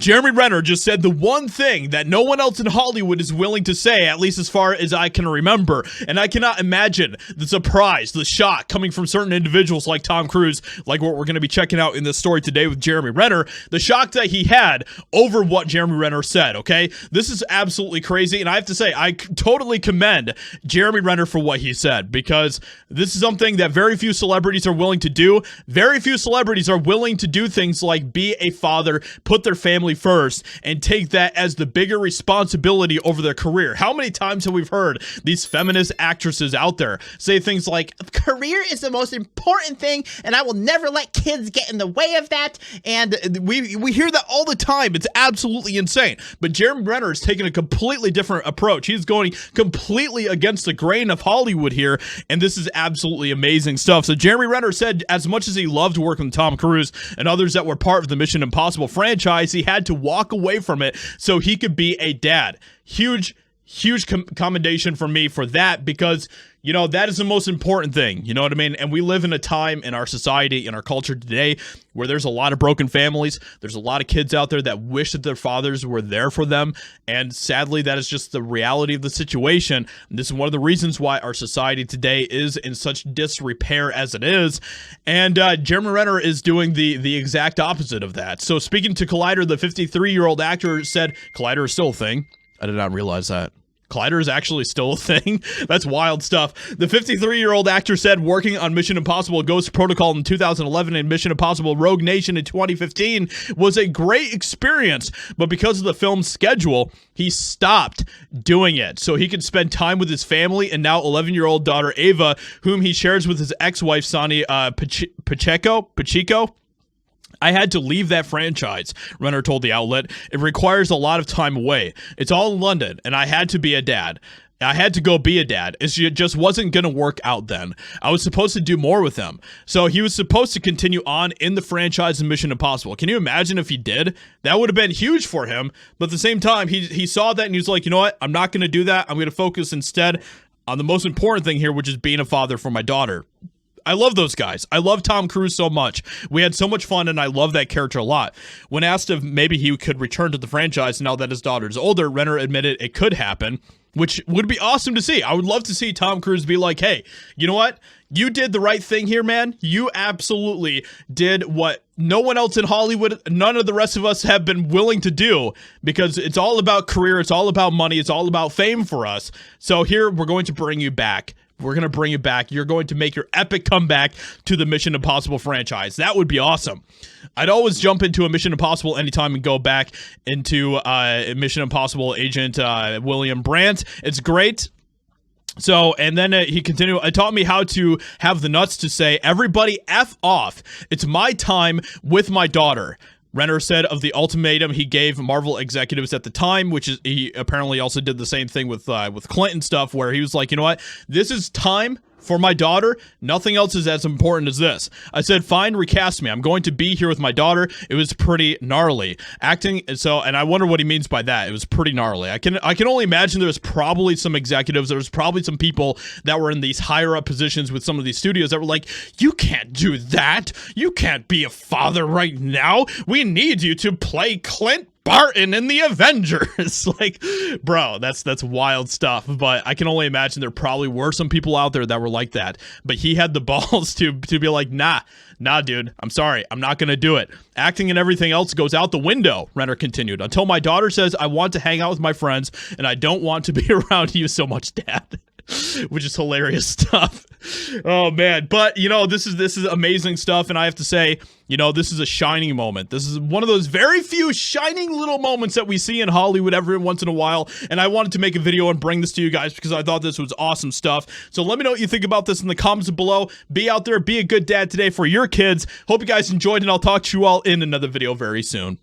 Jeremy Renner just said the one thing that no one else in Hollywood is willing to say, at least as far as I can remember. And I cannot imagine the surprise, the shock coming from certain individuals like Tom Cruise, like what we're going to be checking out in this story today with Jeremy Renner, the shock that he had over what Jeremy Renner said, okay? This is absolutely crazy, and I have to say, I totally commend Jeremy Renner for what he said, because this is something that very few celebrities are willing to do. Very few celebrities are willing to do things like be a father, put their family first, and take that as the bigger responsibility over their career. How many times have we heard these feminist actresses out there say things like, career is the most important thing, and I will never let kids get in the way of that, and we hear that all the time. It's absolutely insane. But Jeremy Renner is taking a completely different approach. He's going completely against the grain of Hollywood here, and this is absolutely amazing stuff. So Jeremy Renner said as much as he loved working with Tom Cruise and others that were part of the Mission Impossible franchise, he had to walk away from it so he could be a dad. Huge commendation for me for that, because you know, that is the most important thing, you know what I mean? And we live in a time in our society, in our culture today, where there's a lot of broken families. There's a lot of kids out there that wish that their fathers were there for them, and sadly, that is just the reality of the situation. And this is one of the reasons why our society today is in such disrepair as it is, and Jeremy Renner is doing the exact opposite of that. So speaking to Collider, the 53-year-old actor said, Collider is still a thing. I did not realize that. Collider is actually still a thing. That's wild stuff. The 53-year-old actor said working on Mission Impossible Ghost Protocol in 2011 and Mission Impossible Rogue Nation in 2015 was a great experience, but because of the film's schedule, he stopped doing it so he could spend time with his family and now 11-year-old daughter Ava, whom he shares with his ex-wife Sonny Pacheco. I had to leave that franchise, Renner told the outlet. It requires a lot of time away. It's all in London, and I had to be a dad. I had to go be a dad. It just wasn't going to work out then. I was supposed to do more with him. So he was supposed to continue on in the franchise and Mission Impossible. Can you imagine if he did? That would have been huge for him. But at the same time, he saw that and he was like, you know what? I'm not going to do that. I'm going to focus instead on the most important thing here, which is being a father for my daughter. I love those guys. I love Tom Cruise so much. We had so much fun, and I love that character a lot. When asked if maybe he could return to the franchise now that his daughter is older, Renner admitted it could happen, which would be awesome to see. I would love to see Tom Cruise be like, hey, you know what? You did the right thing here, man. You absolutely did what no one else in Hollywood, none of the rest of us have been willing to do, because it's all about career, it's all about money, it's all about fame for us. So here, we're going to bring you back. We're going to bring you back. You're going to make your epic comeback to the Mission Impossible franchise. That would be awesome. I'd always jump into a Mission Impossible anytime and go back into Mission Impossible Agent William Brandt. It's great. So, and then he continued, it taught me how to have the nuts to say, everybody F off. It's my time with my daughter. Renner said of the ultimatum he gave Marvel executives at the time, which is he apparently also did the same thing with Clinton stuff, where he was like, you know what, this is time for my daughter. Nothing else is as important as this. I said, fine, recast me. I'm going to be here with my daughter. It was pretty gnarly acting. So, and I wonder what he means by that. It was pretty gnarly. I can only imagine there's probably some executives. There's probably some people that were in these higher up positions with some of these studios that were like, you can't do that. You can't be a father right now. We need you to play Clint Barton in the Avengers. Like, bro, that's wild stuff. But I can only imagine there probably were some people out there that were like that. But he had the balls to be like, nah, dude, I'm sorry, I'm not gonna do it. Acting and everything else goes out the window, Renner continued, until my daughter says I want to hang out with my friends and I don't want to be around you so much, Dad. Which is hilarious stuff. Oh man, but you know, this is amazing stuff, and I have to say, you know, this is a shining moment. This is one of those very few shining little moments that we see in Hollywood every once in a while, and I wanted to make a video and bring this to you guys because I thought this was awesome stuff. So let me know what you think about this in the comments below. Be out there, be a good dad today for your kids. Hope you guys enjoyed, and I'll talk to you all in another video very soon.